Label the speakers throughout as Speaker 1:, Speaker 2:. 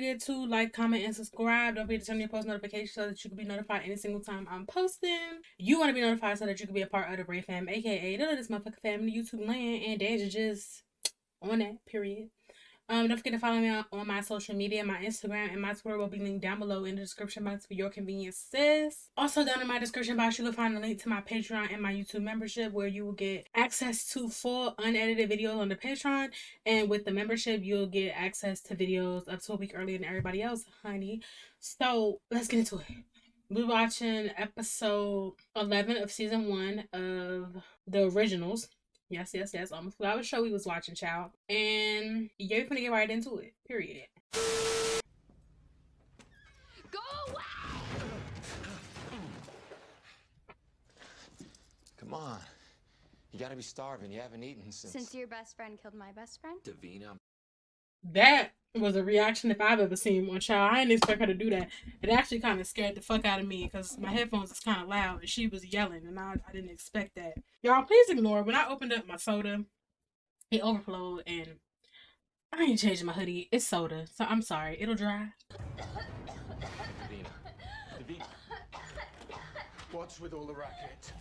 Speaker 1: forget to like, comment, and subscribe. Don't forget to turn on your post notifications so that you can be notified any single time I'm posting. You want to be notified so that you can be a part of the Brave Fam, aka this motherfucking family, YouTube land, and Dad is just on that, period. Don't forget to follow me on my social media. My Instagram and my Twitter will be linked down below in the description box for your convenience, sis. Also, down in my description box, you will find a link to my Patreon and my YouTube membership, where you will get access to full unedited videos on the Patreon. And with the membership, you'll get access to videos up to a week earlier than everybody else, honey. So, let's get into it. We're watching episode 11 of season 1 of the originals. Yes. Almost forgot what show we was watching, child. And yeah, we're gonna get right into it. Period.
Speaker 2: Go away!
Speaker 3: Come on. You gotta be starving. You haven't eaten
Speaker 2: Since your best friend killed my best friend?
Speaker 3: DAVINA.
Speaker 1: That was a reaction if I've ever seen one, child. I didn't expect her to do that. It actually kind of scared the fuck out of me because my headphones is kind of loud and she was yelling and I didn't expect that. Y'all, please ignore. When I opened up my soda, it overflowed and I ain't changing my hoodie. It's soda, so I'm sorry. It'll dry.
Speaker 3: DAVINA.
Speaker 4: What's with all the racket?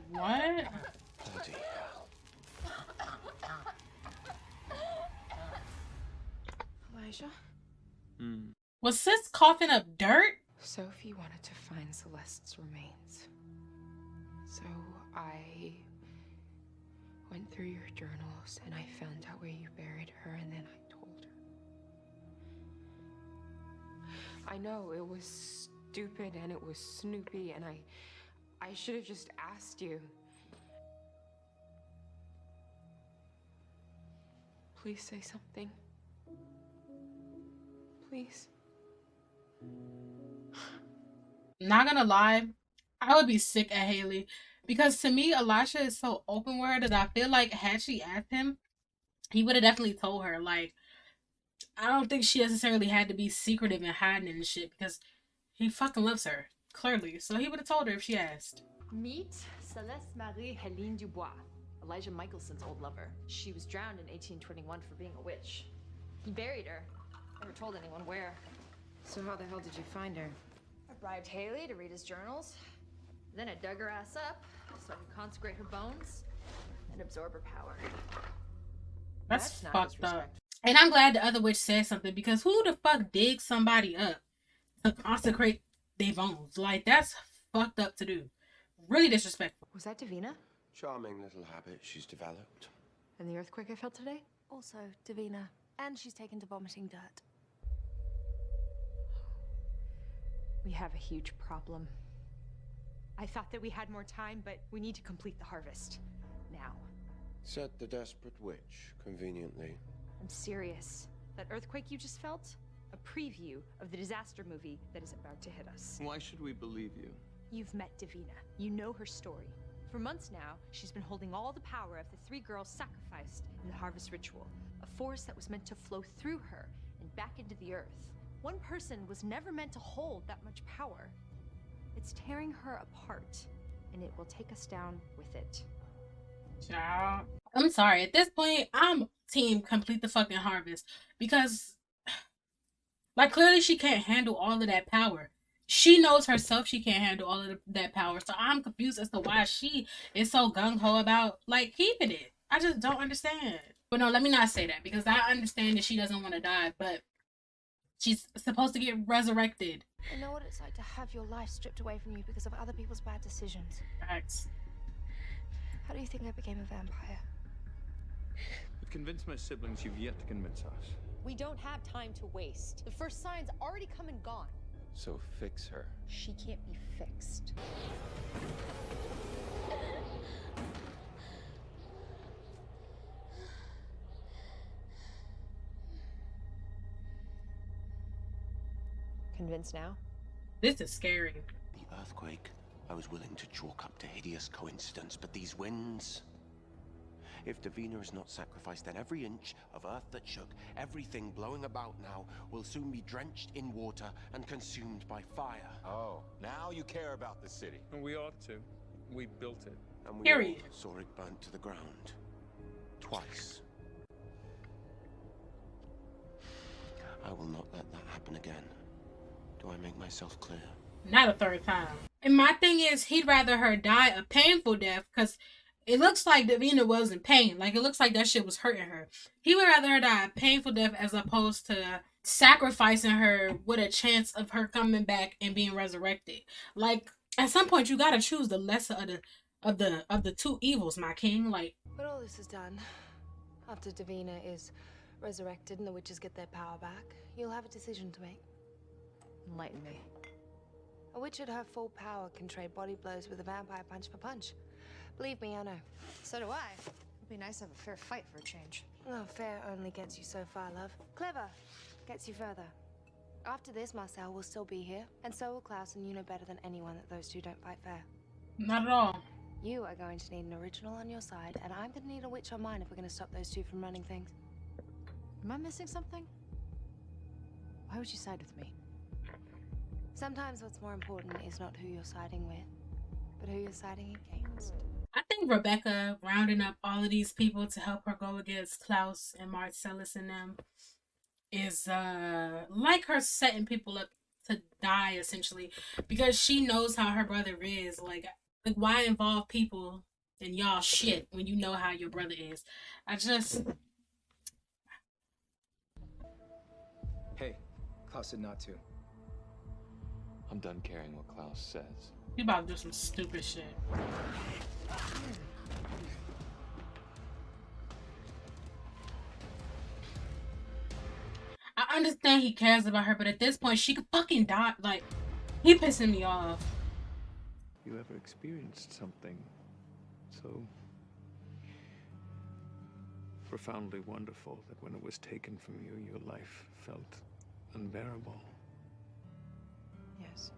Speaker 1: What?
Speaker 3: Bloody hell.
Speaker 5: Elijah?
Speaker 1: Was sis coughing up dirt?
Speaker 5: Sophie wanted to find Celeste's remains. So I went through your journals and I found out where you buried her, and then I told her. I know it was stupid and it was snoopy, and I should have just asked you. Please say something. Please.
Speaker 1: Not gonna lie, I would be sick at Haley because to me, Elisha is so open with her that I feel like had she asked him, he would have definitely told her. Like, I don't think she necessarily had to be secretive and hiding and shit because he fucking loves her, clearly. So he would have told her if she asked.
Speaker 6: Meet Celeste Marie Helene Dubois, Elijah Michelson's old lover. She was drowned in 1821 for being a witch. He buried her. Never told anyone where.
Speaker 5: So how the hell did you find her?
Speaker 6: I bribed Haley to read his journals. Then I dug her ass up so I could consecrate her bones and absorb her power.
Speaker 1: That's
Speaker 6: not
Speaker 1: fucked up.
Speaker 6: disrespectful.
Speaker 1: And I'm glad the other witch said something because who the fuck digs somebody up to consecrate their bones? Like, that's fucked up to do. Really disrespectful.
Speaker 5: Was that Davina?
Speaker 4: Charming little habit she's developed.
Speaker 5: And the earthquake I felt today?
Speaker 7: Also, Davina. And she's taken to vomiting dirt.
Speaker 6: We have a huge problem. I thought that we had more time, but we need to complete the harvest. Now.
Speaker 4: Said the desperate witch, conveniently.
Speaker 6: I'm serious. That earthquake you just felt? A preview of the disaster movie that is about to hit us.
Speaker 8: Why should we believe you?
Speaker 6: You've met Davina. You know her story. For months now, she's been holding all the power of the 3 girls sacrificed in the harvest ritual. A force that was meant to flow through her and back into the earth. One person was never meant to hold that much power. It's tearing her apart, and it will take us down with it.
Speaker 1: Child. I'm sorry. At this point, I'm team complete the fucking harvest. Because, like, clearly she can't handle all of that power. She knows herself she can't handle all of that power. So I'm confused as to why she is so gung-ho about, like, keeping it. I just don't understand. But no, let me not say that. Because I understand that she doesn't want to die. But she's supposed to get resurrected.
Speaker 7: I know what it's like to have your life stripped away from you because of other people's bad decisions.
Speaker 1: Facts.
Speaker 7: How do you think I became a vampire?
Speaker 8: You've convinced my siblings, you've yet to convince us.
Speaker 6: We don't have time to waste. The first sign's already come and gone.
Speaker 4: So fix her.
Speaker 6: She can't be fixed. Convinced now?
Speaker 1: This is scary.
Speaker 4: The earthquake, I was willing to chalk up to hideous coincidence, but these winds... If Davina is not sacrificed, then every inch of earth that shook, everything blowing about now, will soon be drenched in water and consumed by fire.
Speaker 3: Oh, now you care about the city.
Speaker 8: And we ought to. We built it.
Speaker 4: And we
Speaker 1: Period.
Speaker 4: all saw it burnt to the ground. Twice. I will not let that happen again. Do I make myself clear?
Speaker 1: Not a third time. And my thing is, he'd rather her die a painful death, because it looks like Davina was in pain. Like, it looks like that shit was hurting her. He would rather her die a painful death as opposed to sacrificing her with a chance of her coming back and being resurrected. Like, at some point, you gotta choose the lesser of the two evils, my king. Like,
Speaker 7: When all this is done, after Davina is resurrected and the witches get their power back, you'll have a decision to make.
Speaker 6: Enlighten me.
Speaker 7: A witch at her full power can trade body blows with a vampire punch for punch. Believe me, I know.
Speaker 6: So do I. It'd be nice to have a fair fight for a change.
Speaker 7: Oh, fair only gets you so far, love. Clever gets you further. After this, Marcel will still be here, and so will Klaus, and you know better than anyone that those two don't fight fair.
Speaker 1: not at all.
Speaker 7: You are going to need an original on your side, and I'm going to need a witch on mine if we're going to stop those two from running things.
Speaker 6: Am I missing something? Why would you side with me?
Speaker 7: Sometimes what's more important is not who you're siding with, but who you're siding against.
Speaker 1: I think Rebecca rounding up all of these people to help her go against Klaus and Marcellus and them is like her setting people up to die, essentially, because she knows how her brother is. Like why involve people in y'all shit when you know how your brother is?
Speaker 9: Hey, Klaus said not to.
Speaker 3: I'm done caring what Klaus says.
Speaker 1: You about to do some stupid shit. I understand he cares about her, but at this point, she could fucking die. Like, he pissing me off.
Speaker 8: You ever experienced something so profoundly wonderful that when it was taken from you, your life felt unbearable?
Speaker 5: Yes,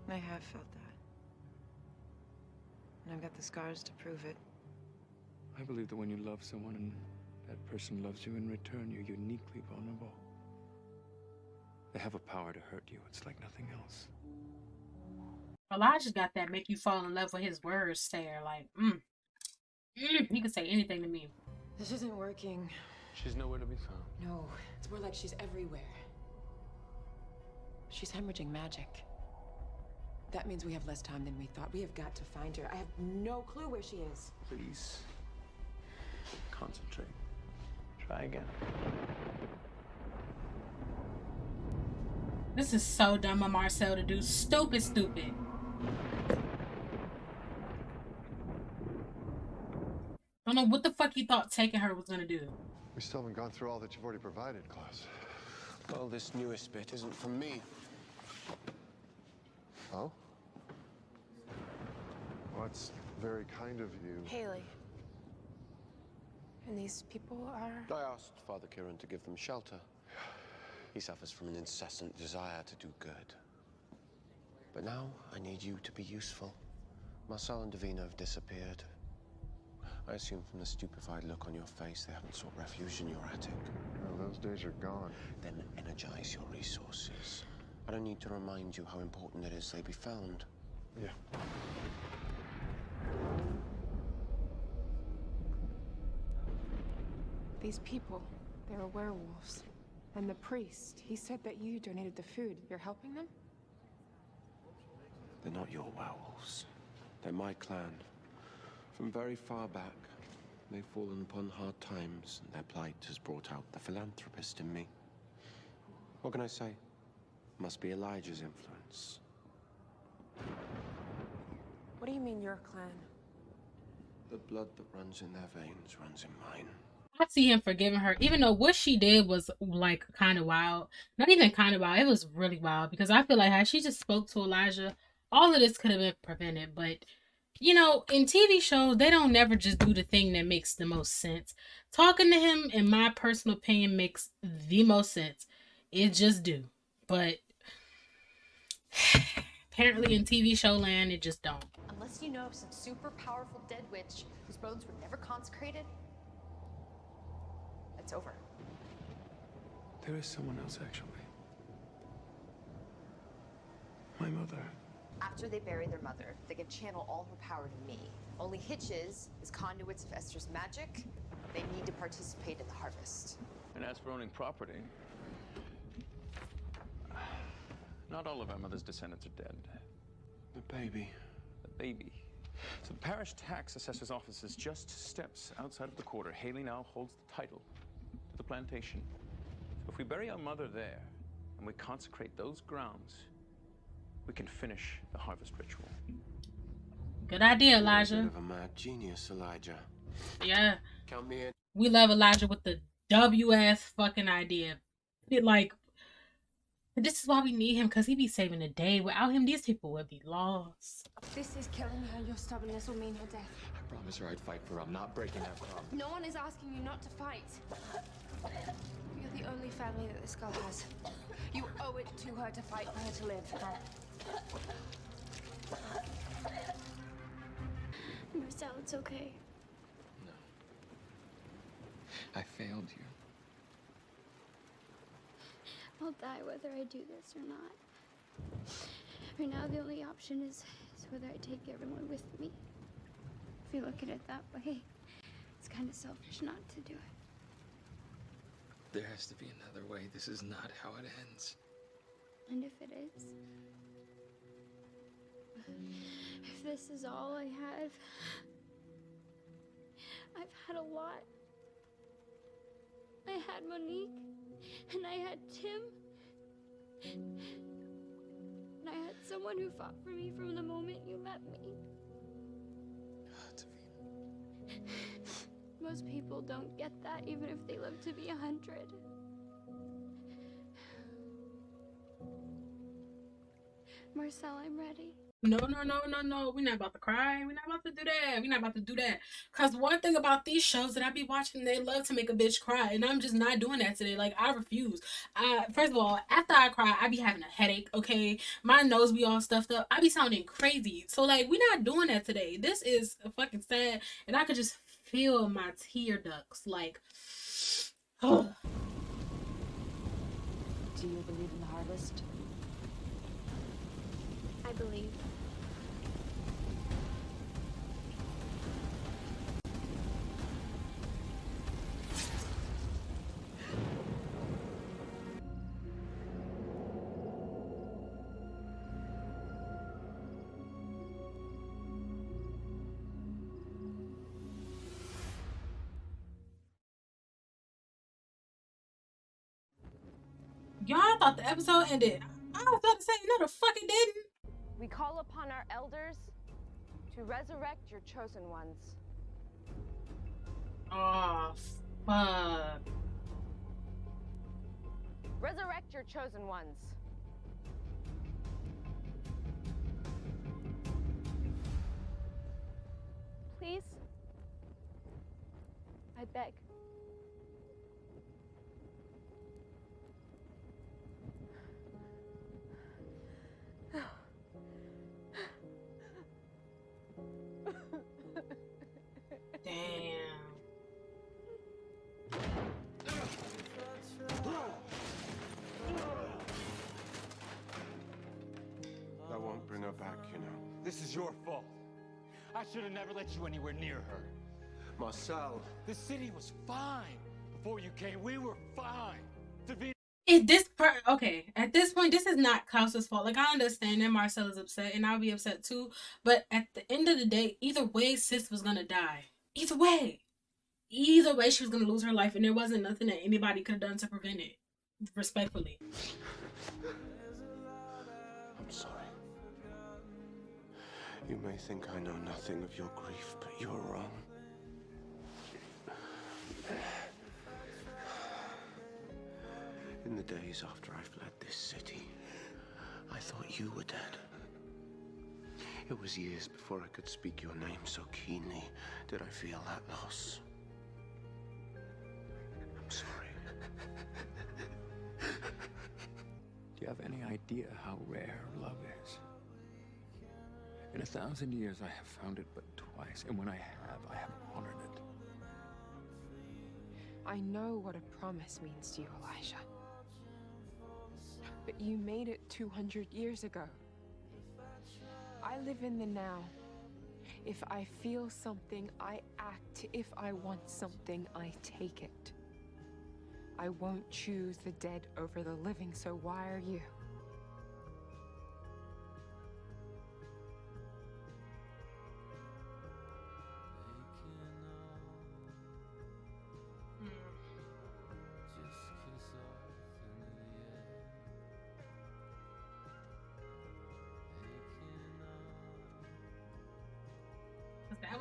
Speaker 5: I have felt that. And I've got the scars to prove it.
Speaker 8: I believe that when you love someone and that person loves you in return, you're uniquely vulnerable. They have a power to hurt you. It's like nothing else.
Speaker 1: Elijah's got that make you fall in love with his words stare. Like, he could say anything to me.
Speaker 5: This isn't working.
Speaker 8: She's nowhere to be found.
Speaker 5: No, it's more like she's everywhere. She's hemorrhaging magic. That means we have less time than we thought. We have got to find her. I have no clue where she is.
Speaker 8: Please, concentrate. Try again.
Speaker 1: This is so dumb of Marcel to do. Stupid. Don't know what the fuck you thought taking her was gonna do.
Speaker 10: We still haven't gone through all that you've already provided, Klaus.
Speaker 4: Well, this newest bit isn't from me.
Speaker 10: Oh? Well, that's very kind of you.
Speaker 7: Haley. And these people are...
Speaker 4: I asked Father Kieran to give them shelter. He suffers from an incessant desire to do good. But now, I need you to be useful. Marcel and Davina have disappeared. I assume from the stupefied look on your face, they haven't sought refuge in your attic.
Speaker 10: Well, those days are gone.
Speaker 4: Then energize your resources. I don't need to remind you how important it is they be found.
Speaker 10: Yeah.
Speaker 5: These people, they were werewolves. And the priest, he said that you donated the food. You're helping them?
Speaker 4: They're not your werewolves. They're my clan. From very far back, they've fallen upon hard times, and their plight has brought out the philanthropist in me. What can I say? Must be Elijah's influence.
Speaker 5: What do you mean, your clan?
Speaker 4: The blood that runs in their veins runs in mine.
Speaker 1: I see him forgiving her, even though what she did was like kind of wild. Not even kind of wild, it was really wild, because I feel like how she just spoke to Elijah, all of this could have been prevented. But you know, in TV shows, they don't never just do the thing that makes the most sense. Talking to him, in my personal opinion, makes the most sense. It just do. But apparently in TV show land, it just don't.
Speaker 6: Unless you know of some super powerful dead witch whose bones were never consecrated, it's over.
Speaker 8: There is someone else, actually. My mother.
Speaker 6: After they bury their mother, they can channel all her power to me. Only hitches is conduits of Esther's magic. They need to participate in the harvest.
Speaker 8: And as for owning property, Not all of our mother's descendants are dead.
Speaker 4: The baby.
Speaker 8: The baby. So the parish tax assessor's office is just steps outside of the quarter. Haley now holds the title to the plantation. So if we bury our mother there and we consecrate those grounds, we can finish the harvest ritual.
Speaker 1: Good idea, Elijah.
Speaker 4: You're a bit of a mad genius, Elijah.
Speaker 1: Yeah.
Speaker 4: Count me in.
Speaker 1: We love Elijah with the WS fucking idea. This is why we need him, because he be saving the day. Without him, these people would be lost.
Speaker 7: This is killing her. Your stubbornness will mean her death.
Speaker 3: I promise her I'd fight for her. I'm not breaking that promise.
Speaker 7: No one is asking you not to fight. You're the only family that this girl has. You owe it to her to fight for her to live.
Speaker 2: Marcel, it's okay.
Speaker 3: No. I failed you.
Speaker 2: I'll die whether I do this or not. Right now, the only option is whether I take everyone with me. If you look at it that way, it's kind of selfish not to do it.
Speaker 3: There has to be another way. This is not how it ends.
Speaker 2: And if it is, if this is all I have, I've had a lot. I had Monique, and I had Tim, and I had someone who fought for me from the moment you met me.
Speaker 3: Davina.
Speaker 2: Most people don't get that, even if they live to be 100. Marcel, I'm ready.
Speaker 1: No. We're not about to cry. We're not about to do that. We're not about to do that. Because one thing about these shows that I be watching, they love to make a bitch cry. And I'm just not doing that today. Like, I refuse. First of all, after I cry, I be having a headache, okay? My nose be all stuffed up. I be sounding crazy. So, like, we're not doing that today. This is fucking sad. And I could just feel my tear ducts. Like, oh.
Speaker 6: Do you believe in the harvest?
Speaker 2: I believe.
Speaker 1: Y'all thought the episode ended. I was about to say, no, the fuck it didn't.
Speaker 11: We call upon our elders to resurrect your chosen ones.
Speaker 1: Oh, fuck.
Speaker 11: Resurrect your chosen ones. Please? I beg.
Speaker 1: Damn.
Speaker 4: That won't bring her back, you know.
Speaker 12: This is your fault. I should have never let you anywhere near her.
Speaker 4: Marcel.
Speaker 12: The city was fine. Before you came, we were fine. Davina.
Speaker 1: Okay, at this point, this is not Klaus's fault. Like, I understand that Marcel is upset, and I'll be upset too. But at the end of the day, either way, sis was gonna die. Either way, she was gonna lose her life, and there wasn't nothing that anybody could have done to prevent it. Respectfully.
Speaker 4: I'm sorry. You may think I know nothing of your grief, but you're wrong. In the days after I fled this city, I thought you were dead. It was years before I could speak your name so keenly did I feel that loss. I'm sorry.
Speaker 8: Do you have any idea how rare love is? In 1,000 years, I have found it but twice, and when I have honored it.
Speaker 5: I know what a promise means to you, Elijah. But you made it 200 years ago. I live in the now. If I feel something, I act. If I want something, I take it. I won't choose the dead over the living, so why are you?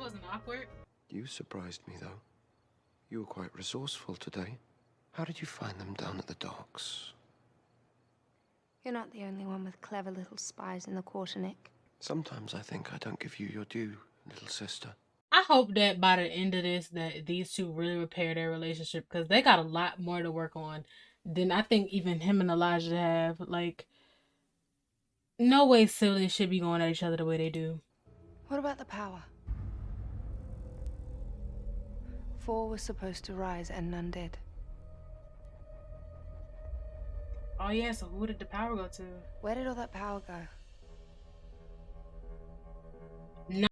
Speaker 1: wasn't awkward.
Speaker 4: You surprised me, though. You were quite resourceful today. How did you find them down at the docks?
Speaker 7: You're not the only one with clever little spies in the quarter, Nick.
Speaker 4: Sometimes I think I don't give you your due, little sister.
Speaker 1: I hope that by the end of this, that these two really repair their relationship, because they got a lot more to work on than I think even him and Elijah have. Like, no way siblings should be going at each other the way they do.
Speaker 7: What about the power? 4 was supposed to rise and none did.
Speaker 1: Oh yeah, so who did the power go to?
Speaker 7: Where did all that power go?
Speaker 1: No.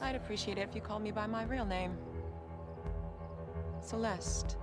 Speaker 5: I'd appreciate it if you called me by my real name. Celeste.